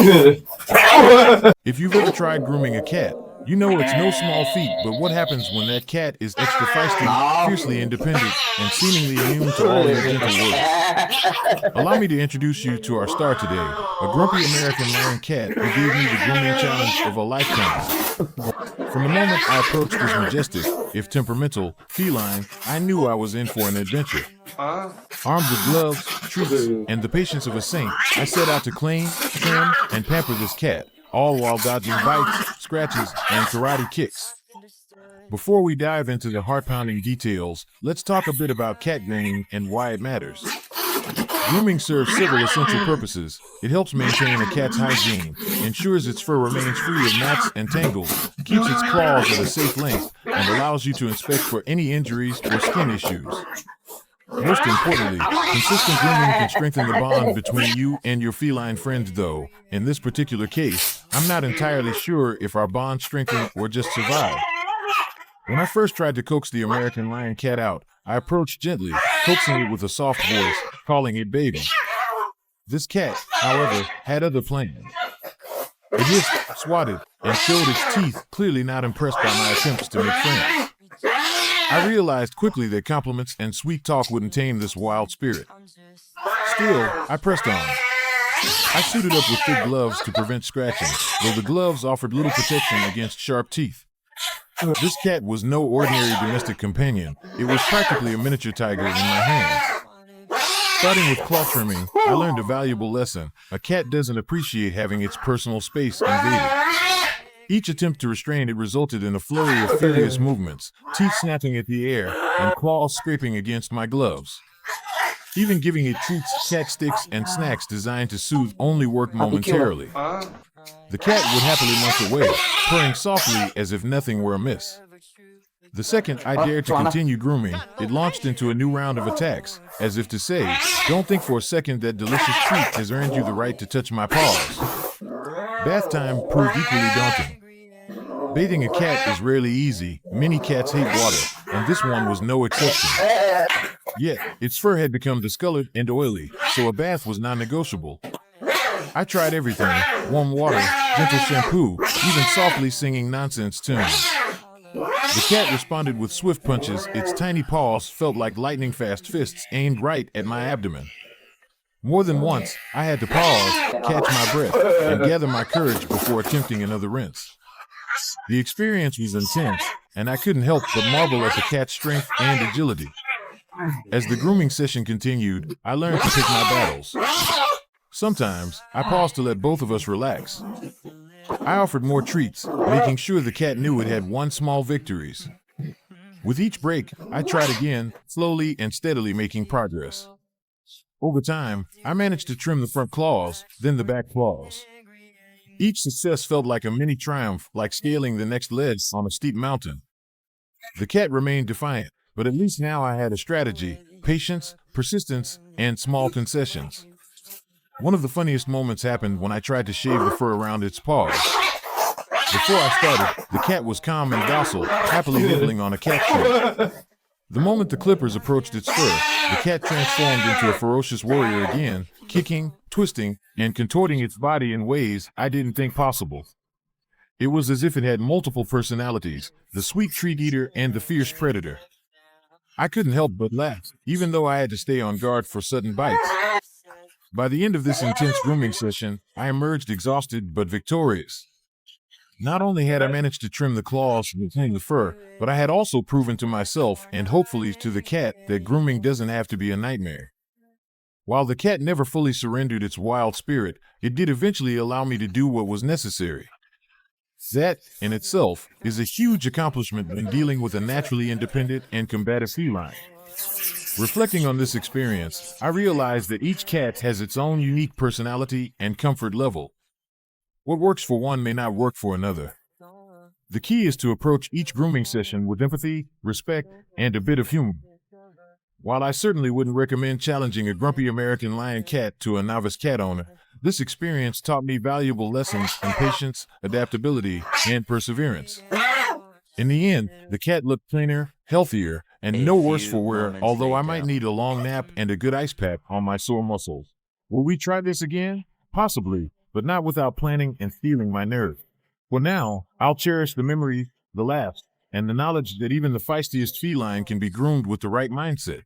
If you've ever tried grooming a cat, you know it's no small feat, but what happens when that cat is extra feisty, fiercely independent, and seemingly immune to all your gentle words? Allow me to introduce you to our star today, a grumpy American Lion cat who gave me the grooming challenge of a lifetime. From the moment I approached this majestic, if temperamental, feline, I knew I was in for an adventure. Armed with gloves, treats, and the patience of a saint, I set out to clean, trim, and pamper this cat, all while dodging bites, scratches, and karate kicks. Before we dive into the heart-pounding details, let's talk a bit about cat grooming and why it matters. Grooming serves several essential purposes. It helps maintain a cat's hygiene, ensures its fur remains free of gnats and tangles, keeps its claws at a safe length, and allows you to inspect for any injuries or skin issues. Most importantly, consistent grooming can strengthen the bond between you and your feline friends, though, in this particular case, I'm not entirely sure if our bond strengthened or just survived. When I first tried to coax the American Lion cat out, I approached gently, coaxing it with a soft voice, calling it baby. This cat, however, had other plans. It hissed, swatted, and showed its teeth, clearly not impressed by my attempts to make friends. I realized quickly that compliments and sweet talk wouldn't tame this wild spirit. Still, I pressed on. I suited up with thick gloves to prevent scratching, though the gloves offered little protection against sharp teeth. This cat was no ordinary domestic companion. It was practically a miniature tiger in my hands. Starting with claw trimming, I learned a valuable lesson. A cat doesn't appreciate having its personal space invaded. Each attempt to restrain it resulted in a flurry of furious movements, teeth snapping at the air, and claws scraping against my gloves. Even giving it treats, cat sticks, and snacks designed to soothe only worked momentarily. The cat would happily munch away, purring softly as if nothing were amiss. The second I dared to continue grooming, it launched into a new round of attacks, as if to say, "Don't think for a second that delicious treat has earned you the right to touch my paws." Bath time proved equally daunting. Bathing a cat is rarely easy. Many cats hate water, and this one was no exception. Yet, its fur had become discolored and oily, so a bath was non-negotiable. I tried everything: warm water, gentle shampoo, even softly singing nonsense tunes. The cat responded with swift punches. Its tiny paws felt like lightning-fast fists aimed right at my abdomen. More than once, I had to pause, catch my breath, and gather my courage before attempting another rinse. The experience was intense, and I couldn't help but marvel at the cat's strength and agility. As the grooming session continued, I learned to pick my battles. Sometimes, I paused to let both of us relax. I offered more treats, making sure the cat knew it had won small victories. With each break, I tried again, slowly and steadily making progress. Over time, I managed to trim the front claws, then the back claws. Each success felt like a mini triumph, like scaling the next ledge on a steep mountain. The cat remained defiant, but at least now I had a strategy: patience, persistence, and small concessions. One of the funniest moments happened when I tried to shave the fur around its paws. Before I started, the cat was calm and docile, happily nibbling on a cat treat. The moment the clippers approached its fur, the cat transformed into a ferocious warrior again, kicking, twisting, and contorting its body in ways I didn't think possible. It was as if it had multiple personalities, the sweet treat eater and the fierce predator. I couldn't help but laugh, even though I had to stay on guard for sudden bites. By the end of this intense grooming session, I emerged exhausted but victorious. Not only had I managed to trim the claws and retain the fur, but I had also proven to myself, and hopefully to the cat, that grooming doesn't have to be a nightmare. While the cat never fully surrendered its wild spirit, it did eventually allow me to do what was necessary. That, in itself, is a huge accomplishment when dealing with a naturally independent and combative feline. Reflecting on this experience, I realized that each cat has its own unique personality and comfort level. What works for one may not work for another. The key is to approach each grooming session with empathy, respect, and a bit of humor. While I certainly wouldn't recommend challenging a grumpy American Lion cat to a novice cat owner, this experience taught me valuable lessons in patience, adaptability, and perseverance. In the end, the cat looked cleaner, healthier, and no worse for wear, although I might need a long nap and a good ice pack on my sore muscles. Will we try this again? Possibly, but not without planning and steeling my nerve. For now, I'll cherish the memories, the laughs, and the knowledge that even the feistiest feline can be groomed with the right mindset.